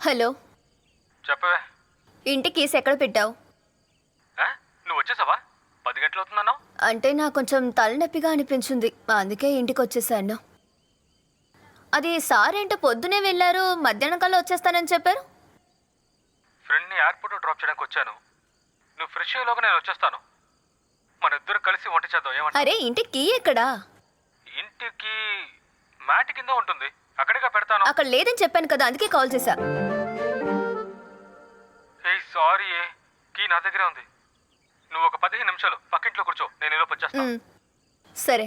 Hello, చెప్పవే. ఇంటి keys ఎక్కడ పెట్టావు? నువ్వు వచ్చేసావా? 10 గంటలు అవుతుందన్నావు. అంటే నాకు కొంచెం తలనొప్పిగా అనిపించింది, అందుకే ఇంటికి వచ్చేసాను. అది సార్ ఏంటో పొద్దునే వెళ్ళారు, మధ్యాహ్నం కల్లా వచ్చేస్తానని చెప్పారు. ఫ్రెండ్ని ఎయిర్పోర్ట్లో డ్రాప్ చేయడానికి వచ్చాను. నువ్వు ఫ్రెష్ అయ్యేలోగా నేను వచ్చేస్తాను. మన ఇద్దరు కలిసి వంట చేద్దాం, ఏమంటావ్? అరే, ఇంటి కీ ఎక్కడా? ఇంటికి మ్యాట్ కింద ఉంటుంది, అక్కడిగా పెడతాను. అక్కడ లేదని చెప్పాను కదా, అందుకే కాల్ చేశా. సారీ, కీ నా దగ్గరే ఉంది. నువ్వు ఒక 15 నిమిషాలు పక్కింట్లో కూర్చో, నేను ఈలోపు వచ్చేస్తాను. సరే.